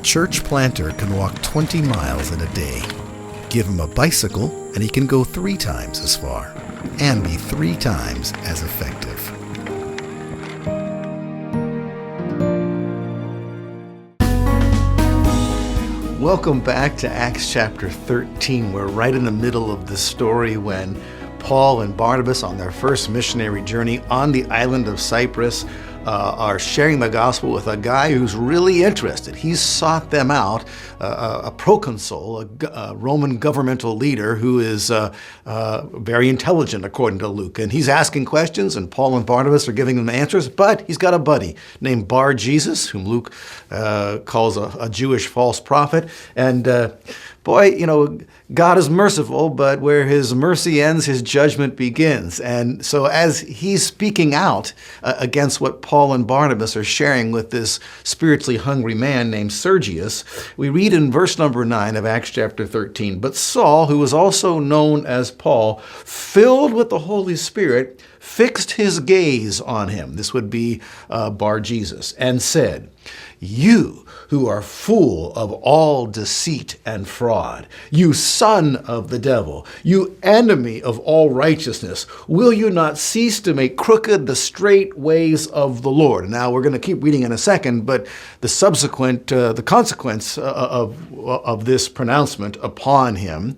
church planter can walk 20 miles in a day. Give him a bicycle and he can go 3 times as far and be 3 times as effective. Welcome back to Acts chapter 13. We're right in the middle of the story when Paul and Barnabas, on their first missionary journey on the island of Cyprus, are sharing the gospel with a guy who's really interested. He's sought them out, a proconsul, a Roman governmental leader who is very intelligent, according to Luke. And he's asking questions, and Paul and Barnabas are giving them answers, but he's got a buddy named Bar-Jesus, whom Luke calls a Jewish false prophet. And boy, God is merciful, but where his mercy ends, his judgment begins. And so as he's speaking out against what Paul and Barnabas are sharing with this spiritually hungry man named Sergius, we read in verse number 9 of Acts chapter 13, "But Saul, who was also known as Paul, filled with the Holy Spirit, fixed his gaze on him," this would be Bar-Jesus, "and said, 'You who are full of all deceit and fraud, you son of the devil, you enemy of all righteousness, will you not cease to make crooked the straight ways of the Lord?'" Now we're going to keep reading in a second, but the consequence of this pronouncement upon him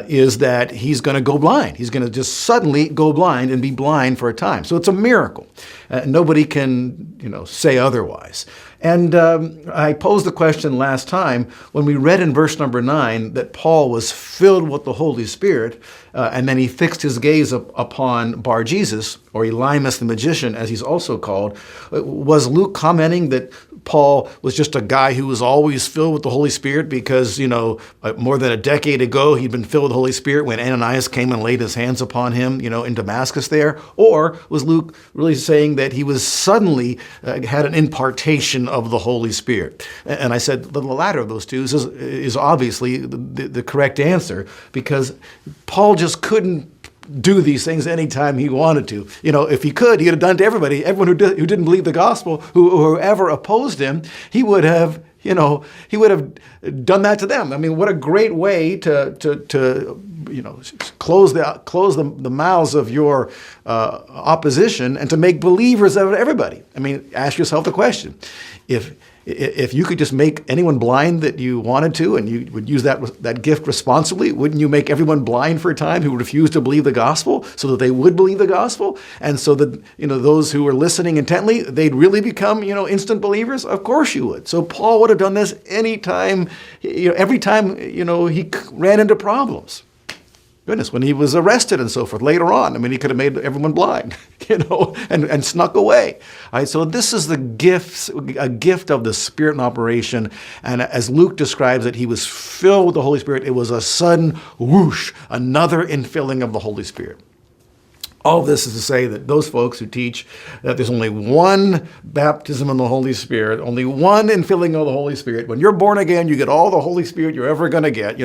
is that he's going to go blind. He's going to just suddenly go blind and be blind for a time. So it's a miracle. Nobody can, say otherwise. And I posed the question last time when we read in verse number 9 that Paul was filled with the Holy Spirit, and then he fixed his gaze upon Bar-Jesus, or Elymas the magician, as he's also called. Was Luke commenting that Paul was just a guy who was always filled with the Holy Spirit because, more than a decade ago, he'd been filled with the Holy Spirit when Ananias came and laid his hands upon him, in Damascus there? Or was Luke really saying that he was suddenly had an impartation of the Holy Spirit? And I said the latter of those two is obviously the correct answer, because Paul just couldn't do these things anytime he wanted to. If he could, he'd have done to everybody. Everyone who didn't believe the gospel, whoever opposed him, he would have done that to them. I mean, what a great way to close the mouths of your opposition and to make believers out of everybody. I mean, ask yourself the question: If you could just make anyone blind that you wanted to, and you would use that gift responsibly, wouldn't you make everyone blind for a time who refused to believe the gospel, so that they would believe the gospel, and so that those who were listening intently, they'd really become instant believers? Of course you would. So Paul would have done this anytime, every time he ran into problems. Goodness, when he was arrested and so forth later on, he could have made everyone blind, and snuck away. All right, so this is a gift of the Spirit in operation. And as Luke describes it, he was filled with the Holy Spirit. It was a sudden whoosh, another infilling of the Holy Spirit. All this is to say that those folks who teach that there's only one baptism in the Holy Spirit, only one infilling of the Holy Spirit, when you're born again, you get all the Holy Spirit you're ever going to get,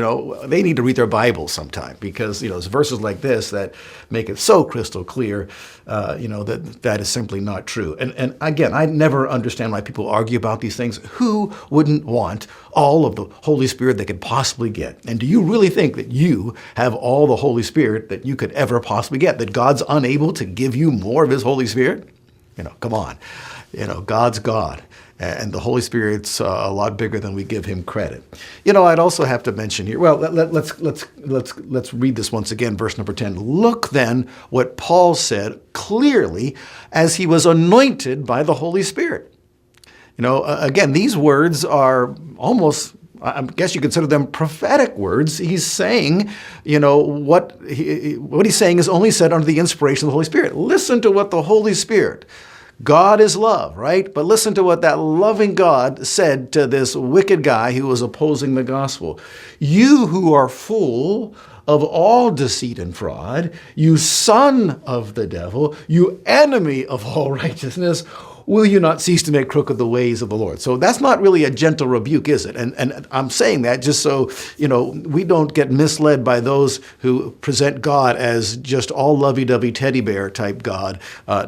they need to read their Bibles sometime, because, it's verses like this that make it so crystal clear, that is simply not true. And again, I never understand why people argue about these things. Who wouldn't want all of the Holy Spirit they could possibly get? And do you really think that you have all the Holy Spirit that you could ever possibly get, that God's unable to give you more of his Holy Spirit? Come on. God's God, and the Holy Spirit's a lot bigger than we give him credit. I'd also have to mention here, well, let's read this once again, verse number 10. "Look then what Paul said clearly as he was anointed by the Holy Spirit." Again, these words are almost, I guess you consider them prophetic words. He's saying, what he's saying is only said under the inspiration of the Holy Spirit. Listen to what the Holy Spirit, God is love, right? But listen to what that loving God said to this wicked guy who was opposing the gospel. "You who are full of all deceit and fraud, you son of the devil, you enemy of all righteousness, will you not cease to make crooked the ways of the Lord? So that's not really a gentle rebuke, is it? And I'm saying that just so, we don't get misled by those who present God as just all lovey-dovey teddy bear type God.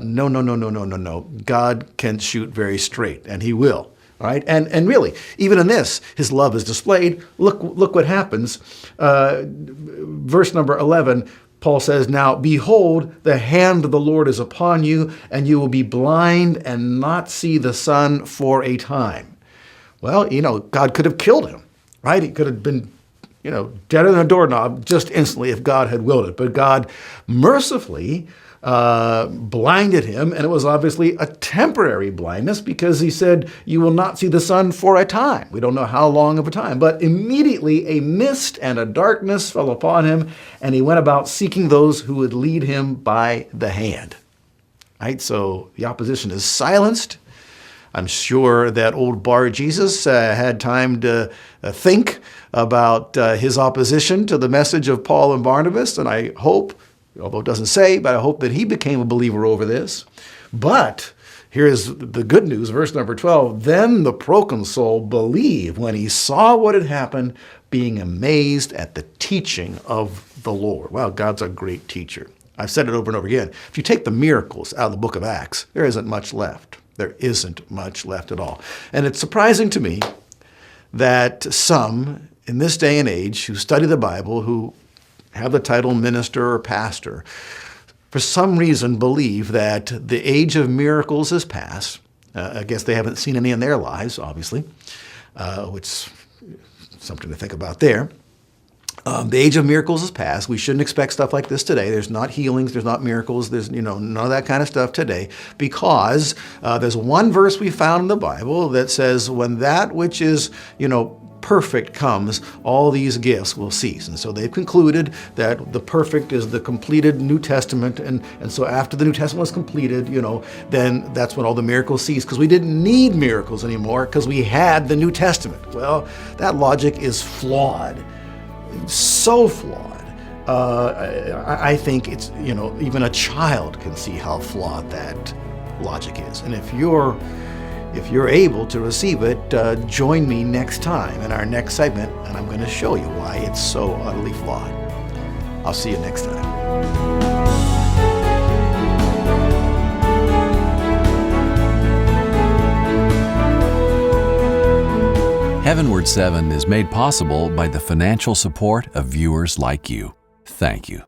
No. God can shoot very straight, and he will. All right, and really, even in this, his love is displayed. Look what happens. Verse number 11, Paul says, "Now behold, the hand of the Lord is upon you, and you will be blind and not see the sun for a time." Well, God could have killed him, right? He could have been, deader than a doorknob just instantly if God had willed it. But God mercifully blinded him, and it was obviously a temporary blindness because he said, "You will not see the sun for a time." We don't know how long of a time, but immediately a mist and a darkness fell upon him, and he went about seeking those who would lead him by the hand. Right? So the opposition is silenced. I'm sure that old Bar Jesus had time to think about his opposition to the message of Paul and Barnabas, and I hope, although it doesn't say, but I hope that he became a believer over this. But here's the good news, verse number 12. "Then the proconsul believed when he saw what had happened, being amazed at the teaching of the Lord." Wow, God's a great teacher. I've said it over and over again. If you take the miracles out of the book of Acts, there isn't much left. There isn't much left at all. And it's surprising to me that some in this day and age who study the Bible, who have the title minister or pastor, for some reason believe that the age of miracles is past. I guess they haven't seen any in their lives, obviously, which is something to think about there. The age of miracles is past. We shouldn't expect stuff like this today. There's not healings, there's not miracles, there's none of that kind of stuff today, because there's one verse we found in the Bible that says, when that which is, perfect comes, all these gifts will cease. And so they've concluded that the perfect is the completed New Testament, and so after the New Testament was completed, then that's when all the miracles cease, because we didn't need miracles anymore because we had the New Testament. Well, that logic is flawed. So flawed. I think it's, even a child can see how flawed that logic is. And if you're able to receive it, join me next time in our next segment, and I'm going to show you why it's so utterly flawed. I'll see you next time. Heavenward 7 is made possible by the financial support of viewers like you. Thank you.